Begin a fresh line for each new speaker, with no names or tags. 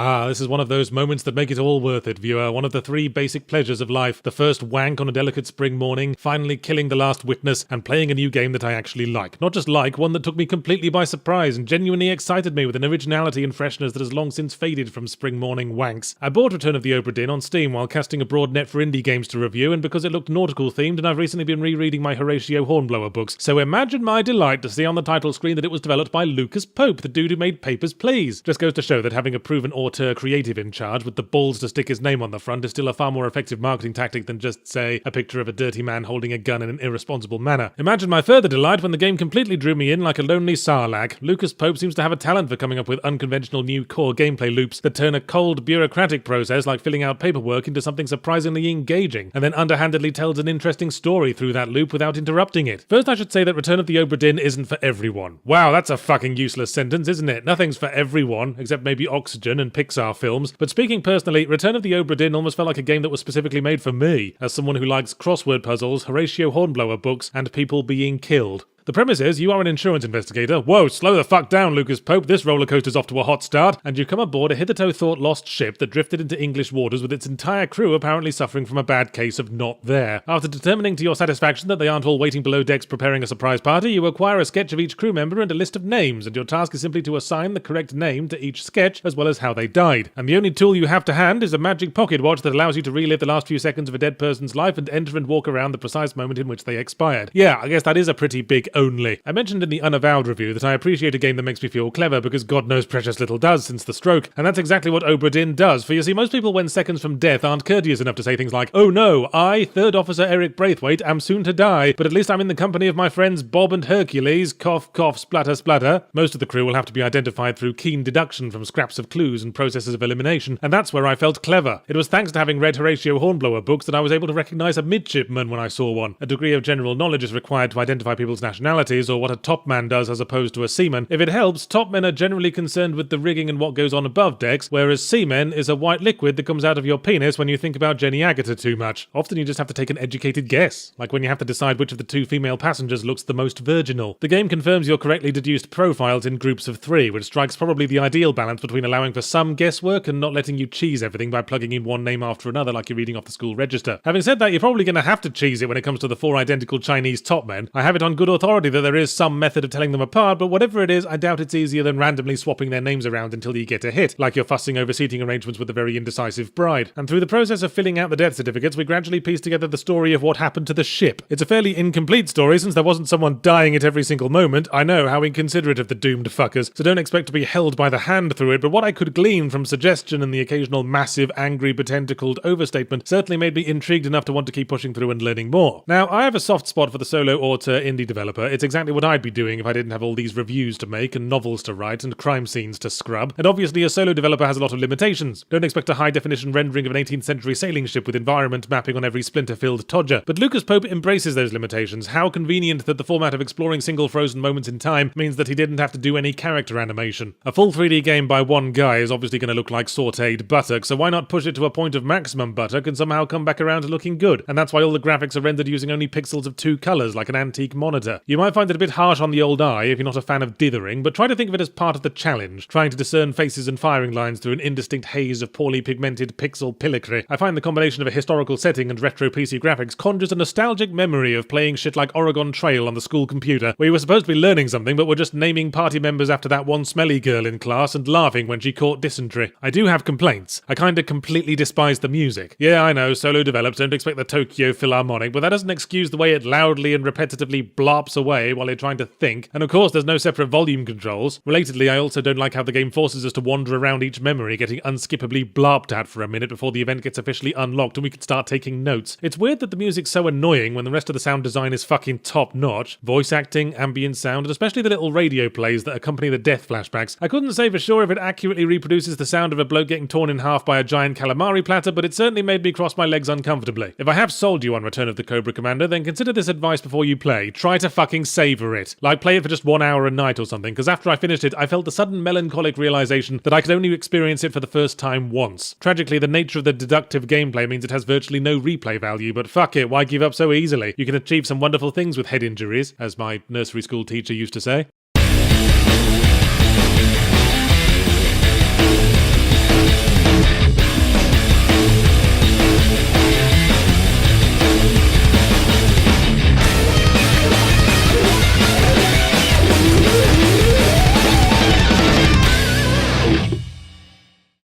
Ah, this is one of those moments that make it all worth it, viewer. One of the three basic pleasures of life. The first wank on a delicate spring morning, finally killing the last witness, and playing a new game that I actually like. Not just like, one that took me completely by surprise and genuinely excited me with an originality and freshness that has long since faded from spring morning wanks. I bought Return of the Obra Dinn on Steam while casting a broad net for indie games to review, and because it looked nautical themed, and I've recently been rereading my Horatio Hornblower books. So imagine my delight to see on the title screen that it was developed by Lucas Pope, the dude who made Papers, Please. Just goes to show that having a proven auteur creative in charge with the balls to stick his name on the front is still a far more effective marketing tactic than just, say, a picture of a dirty man holding a gun in an irresponsible manner. Imagine my further delight when the game completely drew me in like a lonely sarlacc. Lucas Pope seems to have a talent for coming up with unconventional new core gameplay loops that turn a cold, bureaucratic process like filling out paperwork into something surprisingly engaging, and then underhandedly tells an interesting story through that loop without interrupting it. First, I should say that Return of the Obra Dinn isn't for everyone. Wow, that's a fucking useless sentence, isn't it? Nothing's for everyone, except maybe Oxygen and Pixar films. But speaking personally, Return of the Obra Dinn almost felt like a game that was specifically made for me, as someone who likes crossword puzzles, Horatio Hornblower books, and people being killed. The premise is you are an insurance investigator. Whoa, slow the fuck down, Lucas Pope. This roller coaster's off to a hot start. And you come aboard a hitherto thought lost ship that drifted into English waters with its entire crew apparently suffering from a bad case of not there. After determining to your satisfaction that they aren't all waiting below decks preparing a surprise party, you acquire a sketch of each crew member and a list of names, and your task is simply to assign the correct name to each sketch as well as how they died. And the only tool you have to hand is a magic pocket watch that allows you to relive the last few seconds of a dead person's life and enter and walk around the precise moment in which they expired. Yeah, I guess that is a pretty big only. I mentioned in the Unavowed review that I appreciate a game that makes me feel clever because God knows precious little does since the stroke, and that's exactly what Obra Dinn does, for you see, most people when seconds from death aren't courteous enough to say things like, "Oh no, I, Third Officer Eric Braithwaite, am soon to die, but at least I'm in the company of my friends Bob and Hercules, cough, cough, splatter, splatter." Most of the crew will have to be identified through keen deduction from scraps of clues and processes of elimination, and that's where I felt clever. It was thanks to having read Horatio Hornblower books that I was able to recognise a midshipman when I saw one. A degree of general knowledge is required to identify people's nationalities, or what a top man does as opposed to a seaman. If it helps, top men are generally concerned with the rigging and what goes on above decks, whereas seamen is a white liquid that comes out of your penis when you think about Jenny Agutter too much. Often you just have to take an educated guess, like when you have to decide which of the two female passengers looks the most virginal. The game confirms your correctly deduced profiles in groups of 3, which strikes probably the ideal balance between allowing for some guesswork and not letting you cheese everything by plugging in one name after another like you're reading off the school register. Having said that, you're probably going to have to cheese it when it comes to the 4 identical Chinese top men. I have it on good authority that there is some method of telling them apart, but whatever it is, I doubt it's easier than randomly swapping their names around until you get a hit, like you're fussing over seating arrangements with a very indecisive bride. And through the process of filling out the death certificates, we gradually piece together the story of what happened to the ship. It's a fairly incomplete story since there wasn't someone dying at every single moment. I know, how inconsiderate of the doomed fuckers, so don't expect to be held by the hand through it, but what I could glean from suggestion and the occasional massive, angry, betentacled overstatement certainly made me intrigued enough to want to keep pushing through and learning more. Now, I have a soft spot for the solo auteur indie developer. It's exactly what I'd be doing if I didn't have all these reviews to make and novels to write and crime scenes to scrub. And obviously a solo developer has a lot of limitations. Don't expect a high-definition rendering of an 18th century sailing ship with environment mapping on every splinter-filled todger. But Lucas Pope embraces those limitations. How convenient that the format of exploring single frozen moments in time means that he didn't have to do any character animation. A full 3D game by one guy is obviously going to look like sautéed buttock, so why not push it to a point of maximum buttock and somehow come back around to looking good? And that's why all the graphics are rendered using only pixels of 2 colours like an antique monitor. You might find it a bit harsh on the old eye if you're not a fan of dithering, but try to think of it as part of the challenge, trying to discern faces and firing lines through an indistinct haze of poorly pigmented pixel pillory. I find the combination of a historical setting and retro PC graphics conjures a nostalgic memory of playing shit like Oregon Trail on the school computer, where you were supposed to be learning something but were just naming party members after that one smelly girl in class and laughing when she caught dysentery. I do have complaints. I kinda completely despise the music. Yeah, I know, solo developed, don't expect the Tokyo Philharmonic, but that doesn't excuse the way it loudly and repetitively blops away while you're trying to think. And of course, there's no separate volume controls. Relatedly, I also don't like how the game forces us to wander around each memory, getting unskippably blarped at for a minute before the event gets officially unlocked and we can start taking notes. It's weird that the music's so annoying when the rest of the sound design is fucking top-notch. Voice acting, ambient sound, and especially the little radio plays that accompany the death flashbacks. I couldn't say for sure if it accurately reproduces the sound of a bloke getting torn in half by a giant calamari platter, but it certainly made me cross my legs uncomfortably. If I have sold you on Return of the Cobra Commander, then consider this advice before you play. Try to fucking savor it. Like, play it for just 1 hour a night or something, because after I finished it, I felt the sudden melancholic realization that I could only experience it for the first time once. Tragically, the nature of the deductive gameplay means it has virtually no replay value, but fuck it, why give up so easily? You can achieve some wonderful things with head injuries, as my nursery school teacher used to say.